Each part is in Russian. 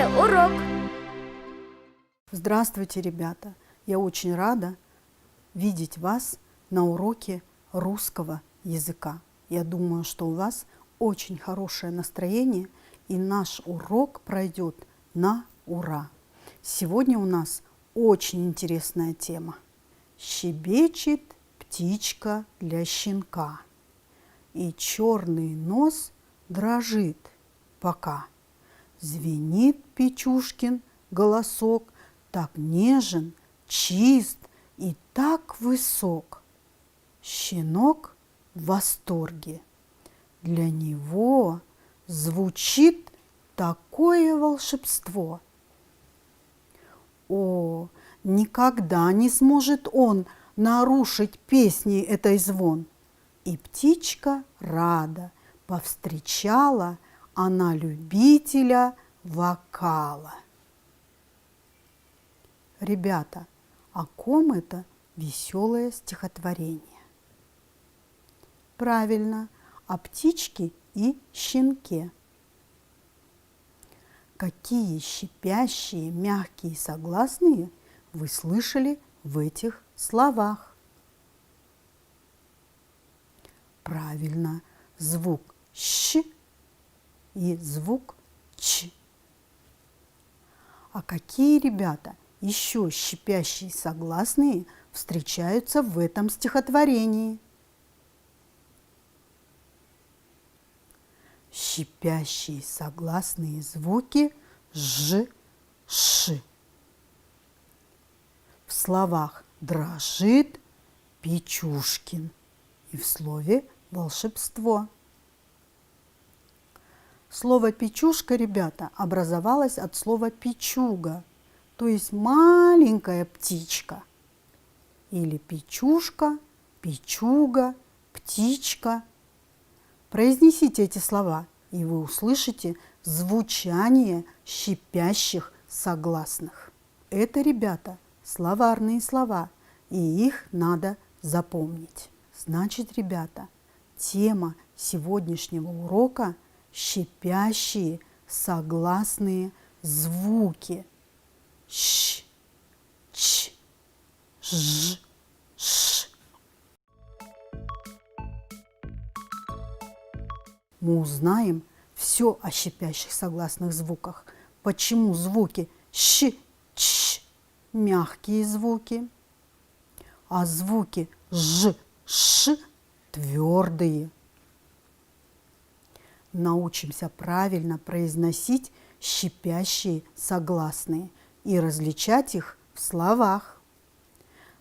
Телеурок. Здравствуйте, ребята! Я очень рада видеть вас на уроке русского языка. Я думаю, что у вас очень хорошее настроение, и наш урок пройдет на ура. Сегодня у нас очень интересная тема. Щебечет птичка для щенка, и черный нос дрожит, пока звенит Печушкин голосок, так нежен, чист и так высок. Щенок в восторге. Для него звучит такое волшебство. О, никогда не сможет он нарушить песней этой звон. И птичка рада, повстречала она любителя вокала. Ребята, о ком это веселое стихотворение? Правильно, о птичке и щенке. Какие шипящие, мягкие согласные вы слышали в этих словах? Правильно, звук «щ» и звук «ч». А какие, ребята, еще шипящие согласные встречаются в этом стихотворении? Шипящие согласные звуки «ж», «ш». В словах «дрожит Печушкин» и в слове «волшебство». Слово «печушка», ребята, образовалось от слова «печуга», то есть маленькая птичка. Или печушка, печуга, птичка. Произнесите эти слова, и вы услышите звучание шипящих согласных. Это, ребята, словарные слова, и их надо запомнить. Значит, ребята, тема сегодняшнего урока – шипящие согласные звуки. Щ, ч, ж, ш. Мы узнаем все о шипящих согласных звуках. Почему звуки щ, ч – мягкие звуки, а звуки ж, ш – твердые. Научимся правильно произносить шипящие согласные и различать их в словах.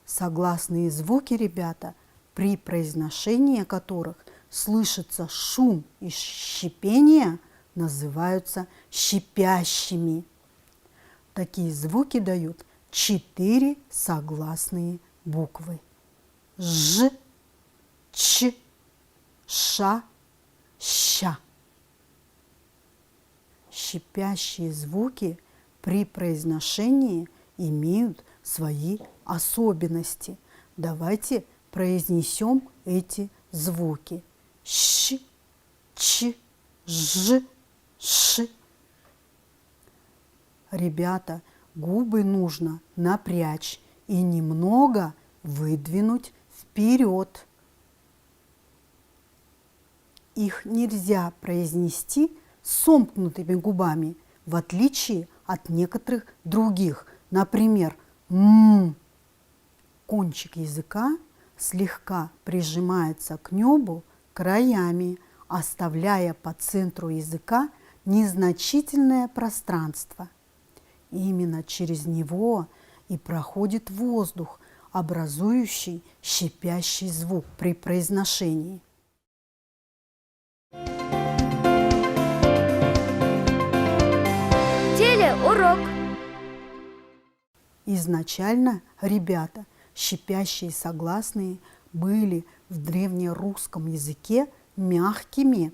Согласные звуки, ребята, при произношении которых слышится шум и шипение, называются шипящими. Такие звуки дают 4 согласные буквы: ж, ч, ша, ща. Шипящие звуки при произношении имеют свои особенности. Давайте произнесем эти звуки. Щ, ч, ж, ш. Ребята, губы нужно напрячь и немного выдвинуть вперед. Их нельзя произнести сомкнутыми губами, в отличие от некоторых других, например, «м». Кончик языка слегка прижимается к небу краями, оставляя по центру языка незначительное пространство. Именно через него и проходит воздух, образующий шипящий звук при произношении. Телеурок. Изначально, ребята, шипящие согласные были в древнерусском языке мягкими.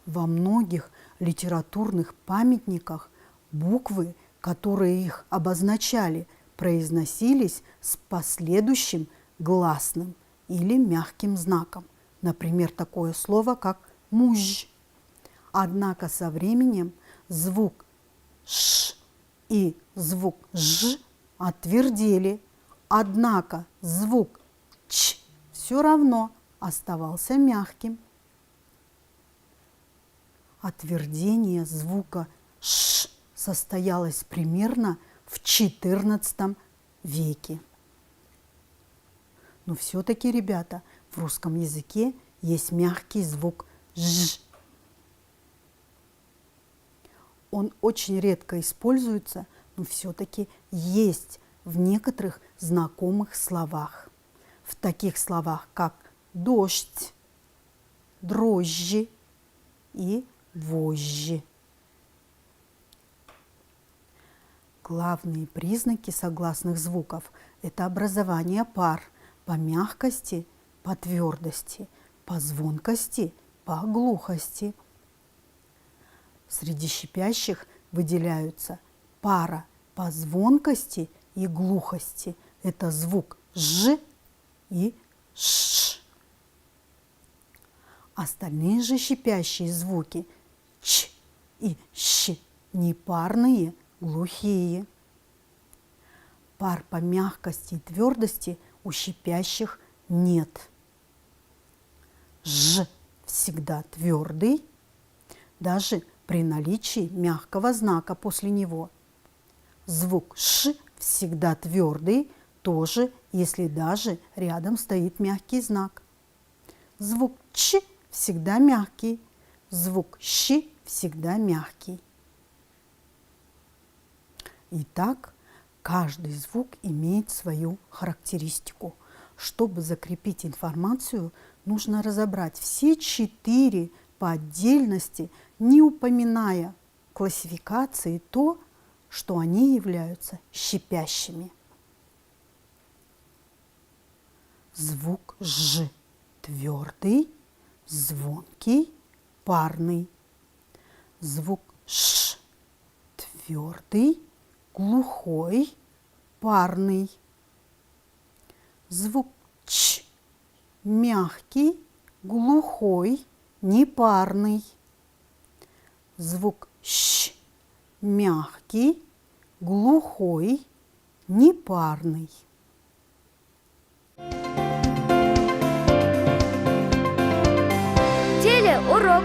Во многих литературных памятниках буквы, которые их обозначали, произносились с последующим гласным или мягким знаком. Например, такое слово, как «мужь». Однако со временем звук «ш» и звук «ж» отвердели, однако звук «ч» все равно оставался мягким. Отвердение звука «ш» состоялось примерно в XIV веке. Но все-таки, ребята, в русском языке есть мягкий звук «ж». Он очень редко используется, но все-таки есть в некоторых знакомых словах. В таких словах, как дождь, дрожжи и вожжи. Главные признаки согласных звуков – это образование пар по мягкости, по твердости, по звонкости, по глухости. Среди шипящих выделяются пара по звонкости и глухости. Это звук «ж» и «ш». Остальные же шипящие звуки «ч» и «щ» непарные, глухие. Пар по мягкости и твердости у шипящих нет. «Ж» всегда твердый, даже при наличии мягкого знака после него. Звук «ш» всегда твердый, тоже если даже рядом стоит мягкий знак. Звук «ч» всегда мягкий, звук «щ» всегда мягкий. Итак, каждый звук имеет свою характеристику. Чтобы закрепить информацию, нужно разобрать все 4 по отдельности, не упоминая классификации то, что они являются шипящими. Звук «ж» твердый, звонкий, парный. Звук «ш» твердый, глухой, парный. Звук «ч» мягкий, глухой, непарный. Звук «щ» мягкий, глухой, непарный. Телеурок.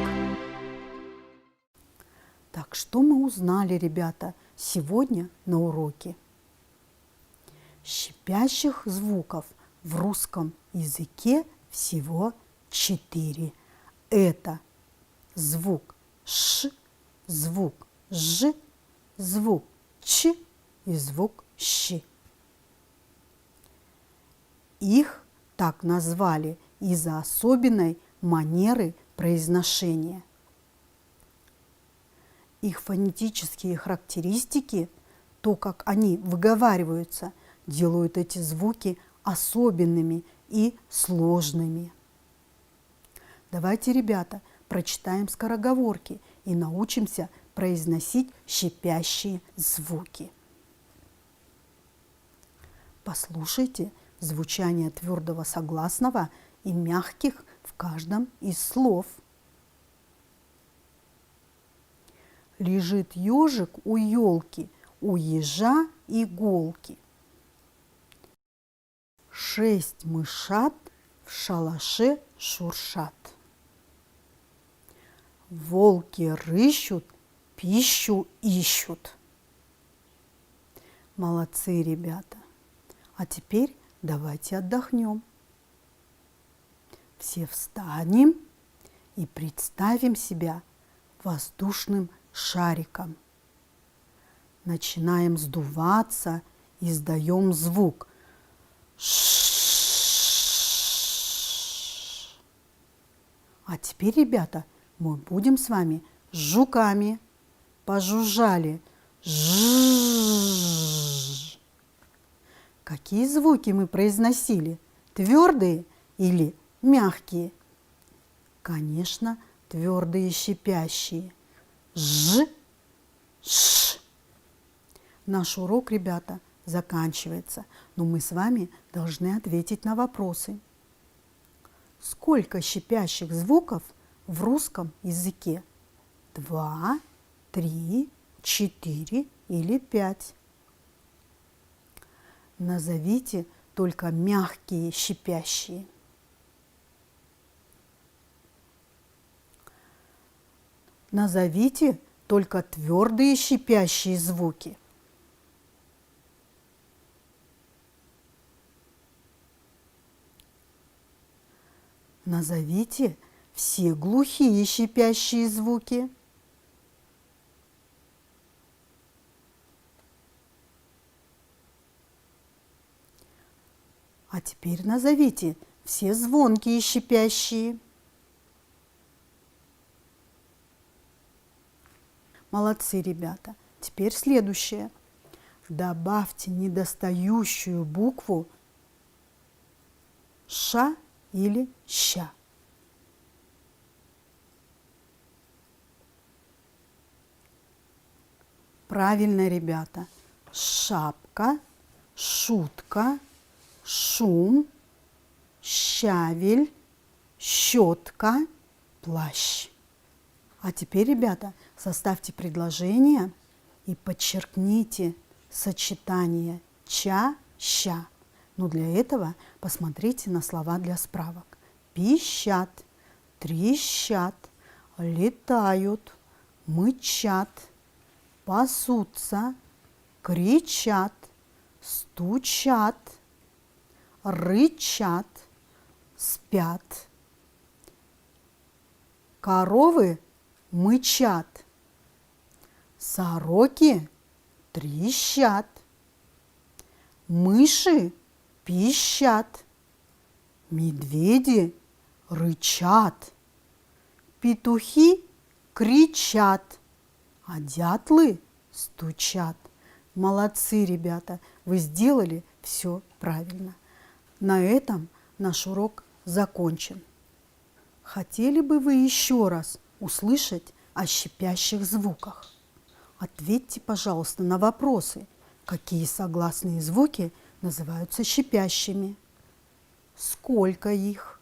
Так, что мы узнали, ребята, сегодня на уроке? Шипящих звуков в русском языке всего 4. Это звук «ш», звук «ж», звук «ч» и звук «щ». Их так назвали из-за особенной манеры произношения. Их фонетические характеристики, то, как они выговариваются, делают эти звуки особенными и сложными. Давайте, ребята, прочитаем скороговорки и научимся произносить шипящие звуки. Послушайте звучание твердого согласного и мягких в каждом из слов. Лежит ежик у елки, у ежа иголки. 6 мышат в шалаше шуршат. Волки рыщут, пищу ищут. Молодцы, ребята! А теперь давайте отдохнем. Все встанем и представим себя воздушным шариком. Начинаем сдуваться, издаем звук. А теперь, ребята, мы будем с вами жуками. Пожужжали. Какие звуки мы произносили? Твердые или мягкие? Конечно, твердые и шипящие. Ж, ш. Наш урок, ребята, заканчивается, но мы с вами должны ответить на вопросы. Сколько шипящих звуков в русском языке? 2, 3, 4 или 5. Назовите только мягкие шипящие. Назовите только твердые шипящие звуки. Назовите все глухие шипящие звуки. А теперь назовите все звонкие шипящие. Молодцы, ребята. Теперь следующее. Добавьте недостающую букву «ша» или «ща». Правильно, ребята. Шапка, шутка, шум, щавель, щетка, плащ. А теперь, ребята, составьте предложение и подчеркните сочетание ча-ща. Но для этого посмотрите на слова для справок. Пищат, трещат, летают, мычат, пасутся, кричат, стучат, рычат, спят. Коровы мычат, сороки трещат, мыши пищат, медведи рычат, петухи кричат, а дятлы стучат. Молодцы, ребята, вы сделали все правильно. На этом наш урок закончен. Хотели бы вы еще раз услышать о шипящих звуках? Ответьте, пожалуйста, на вопросы. Какие согласные звуки называются шипящими? Сколько их?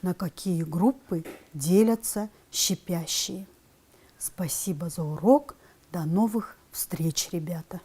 На какие группы делятся шипящие? Спасибо за урок. До новых встреч, ребята!